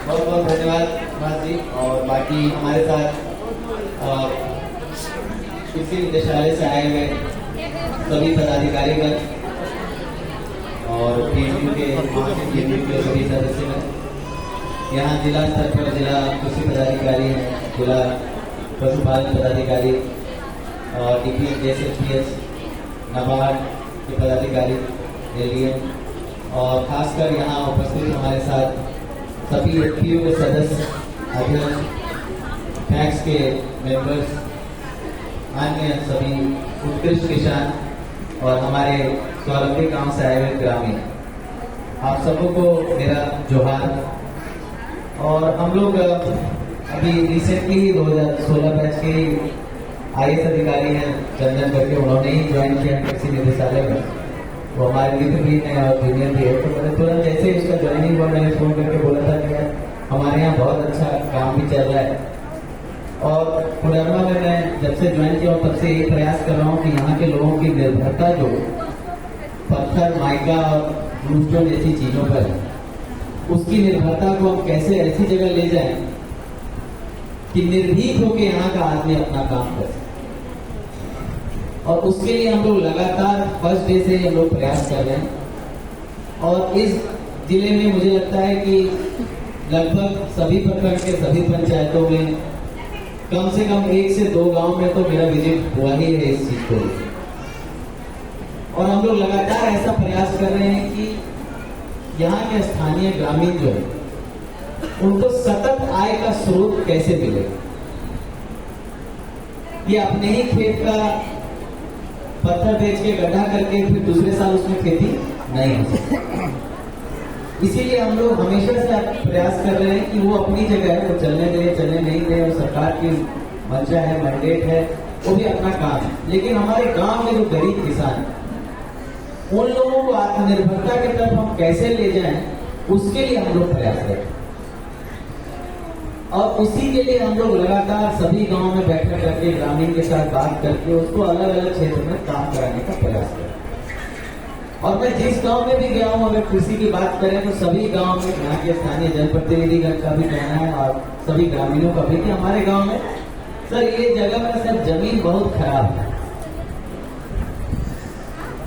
बहुत बहुत धन्यवाद कुमार जी। और बाकी हमारे साथ इसी निदेशालय से आए हुए सभी पदाधिकारीगण और PMU के PMU के सभी सदस्यगण, यहाँ जिला स्तर पर जिला कृषि पदाधिकारी हैं, जिला पशुपालन पदाधिकारी और DPM SHPS नाबार्ड के पदाधिकारी LDM, और खासकर यहाँ उपस्थित हमारे साथ सभी FPO के सदस्य, अध्यक्ष, फैक्स के मेंबर्स, अन्य सभी उत्कृष्ट किसान और हमारे स्वावलंबी गांव से आए हुए ग्रामीण, आप सबको मेरा जोहार। और हम लोग अभी रिसेंटली 2016 बैच के IAS अधिकारी हैं चंदन करके, उन्होंने ही ज्वाइन किया कृषि निदेशालय में। वो हमारे मित्र भी हैं और जूनियर भी है। तो मैंने तुरंत जैसे उसका ज्वाइनिंग हुआ मैंने फोन करके बोला था कि हमारे यहाँ बहुत अच्छा काम भी चल रहा है। और पुनर्वा में मैं जब से ज्वाइन किया तब से यही प्रयास कर रहा हूँ कि यहाँ के लोगों की निर्भरता जो पत्थर, माइका और ब्लूस्टोन जैसी चीजों पर है, उसकी निर्भरता को हम कैसे ऐसी जगह ले जाएं कि निर्भीक होकर यहाँ का आदमी अपना काम कर सके। और उसके लिए हम लोग लगातार फर्स्ट डे से हम लोग प्रयास कर रहे हैं। और इस जिले में मुझे लगता है कि लगभग सभी प्रखंड के सभी पंचायतों में कम से कम 1 से 2 गांव में तो मेरा विजिट हुआ ही है इस चीज को। और हम लोग लगातार ऐसा प्रयास कर रहे हैं कि यहाँ के स्थानीय ग्रामीण जो है उनको सतत आय का स्रोत कैसे मिले। ये अपने ही खेत का पत्थर बेच के गड्ढा करके फिर दूसरे साल उसमें खेती नहीं हो सकती। इसीलिए हम लोग हमेशा से प्रयास कर रहे हैं कि वो अपनी जगह है, वो चलने दे, चलने नहीं दे, और सरकार की मंशा है, मैंडेट है, वो भी अपना काम है। लेकिन हमारे गांव में जो गरीब किसान, उन लोगों को आत्मनिर्भरता की तरफ हम कैसे ले जाएं, उसके लिए हम लोग प्रयास करें। और उसी के लिए हम लोग लगातार सभी गांव में बैठक करके ग्रामीण के साथ बात करके उसको अलग अलग क्षेत्र में काम कराने का प्रयास करें। और मैं जिस गांव में भी गया हूं, अगर कृषि की बात करें तो सभी गांव में यहाँ के स्थानीय जनप्रतिनिधिगण का भी कहना है और सभी ग्रामीणों का भी कि हमारे गांव में सर ये जगह में सर जमीन बहुत खराब है।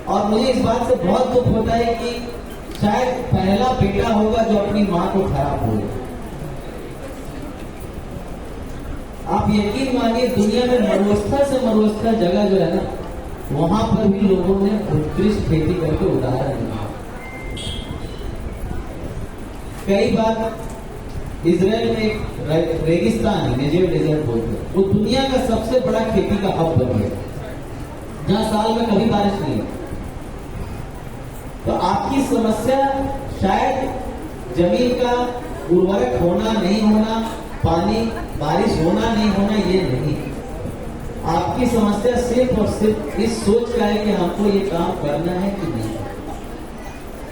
और मुझे इस बात से बहुत दुख होता है कि शायद पहला बेटा होगा जो अपनी माँ को खराब हो। आप यकीन मानिए दुनिया में मरुस्थल से मरुस्थल जगह जो है ना, वहां पर भी लोगों ने उत्कृष्ट खेती करके उदाहरण दिया। कई बार इजराइल में एक रेगिस्तान है, नेजेव डेजर्ट बोलते हैं, वो दुनिया का सबसे बड़ा खेती का हब बन गया, जहां साल में कभी बारिश नहीं है। तो आपकी समस्या शायद जमीन का उर्वरक होना नहीं होना, पानी बारिश होना नहीं होना, ये नहीं। आपकी समस्या सिर्फ और सिर्फ इस सोच का है कि हमको ये काम करना है कि नहीं।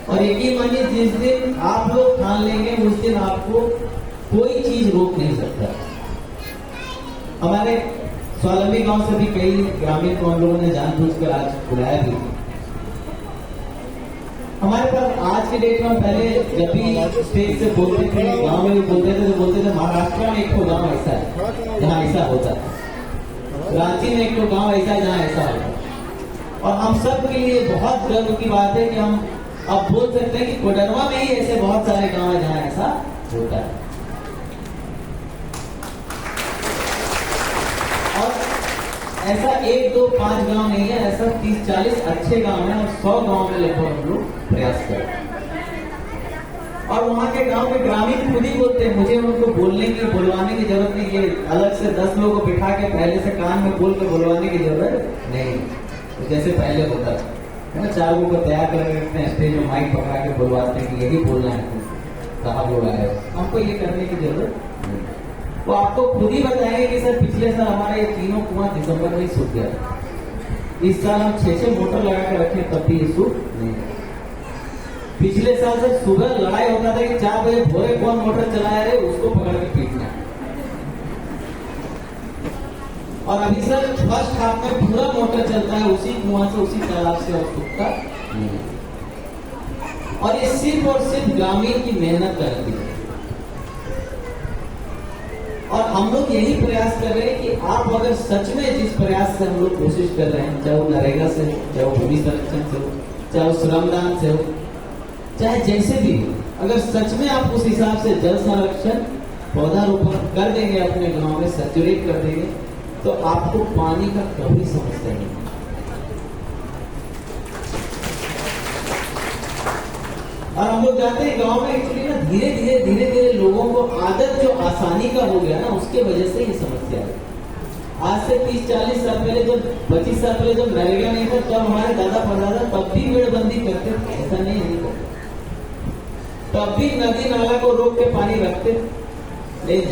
और यकीन मानिए जिस दिन आप लोग ठान लेंगे उस दिन आपको कोई चीज रोक नहीं सकता। हमारे स्वावलंबी गांव से भी कई ग्रामीण को हम लोगों ने जानबूझकर आज बुलाया भी। हमारे पास आज के डेट में, पहले जब भी स्टेज से बोलते थे, गांव में भी बोलते थे, तो बोलते थे महाराष्ट्र में एक तो गांव ऐसा है जहाँ ऐसा होता है, रांची में एक तो गांव ऐसा है जहाँ ऐसा होता है। और हम सब के लिए बहुत गर्व की बात है कि हम अब बोल सकते हैं कि कोडरवा में ही ऐसे बहुत सारे गांव है जहाँ ऐसा होता है। ऐसा 1, 2, 5 गांव नहीं है, ऐसा 30-40 अच्छे गांव हैं और 100 गांव में लगभग हम लोग प्रयास करें। और वहां के गांव के ग्रामीण खुद ही बोलते हैं, मुझे उनको बोलने की बुलवाने की जरूरत नहीं है, अलग से 10 लोगों को बिठा के पहले से कान में बोल के बुलवाने की जरूरत नहीं। तो जैसे पहले होता है ना, 4 लोगों को तैयार करके रखते हैं, स्टेज में माइक पकड़ा के बुलवाते हैं कि यही बोलना है, साहब लोग आए, हमको ये करने की जरूरत नहीं। वो आपको खुद ही बताएंगे कि सर पिछले साल हमारे ये तीनों कुआं दिसंबर में ही सूख गया, इस साल हम 6 मोटर लगा के रखे तब भी ये सूख नहीं। पिछले साल से सुबह लड़ाई होता था कि 4 बजे भोरे कौन मोटर चलाया रहे, उसको पकड़ के पीटना। और अभी सर फर्स्ट हाफ में पूरा मोटर चलता है उसी कुआं से, उसी तालाब से, और सूखता नहीं। और ये सिर्फ और सिर्फ ग्रामीण की मेहनत करती है। हम लोग यही प्रयास कर रहे हैं कि आप अगर सच में जिस प्रयास से हम लोग कोशिश कर रहे हैं, चाहे वो नरेगा से हो, चाहे वो भूमि संरक्षण से हो, चाहे वो श्रमदान से हो, चाहे जैसे भी हो, अगर सच में आप उस हिसाब से जल संरक्षण पौधारोपण कर देंगे, अपने गांव में सैचुरेट कर देंगे, तो आपको पानी का कभी समस्या नहीं। और हम लोग जानते हैं गांव में एक्चुअली ना धीरे धीरे लोगों को आदत जो आसानी का हो गया ना, उसके वजह से ये समस्या है। आज से 30-40 साल पहले, जब 25 साल पहले जब नरेगा नहीं था, तब हमारे दादा परदादा तब भी मेड़बंदी करते थे, ऐसा नहीं करते, तब भी नदी नाला को रोक के पानी रखते। लेकिन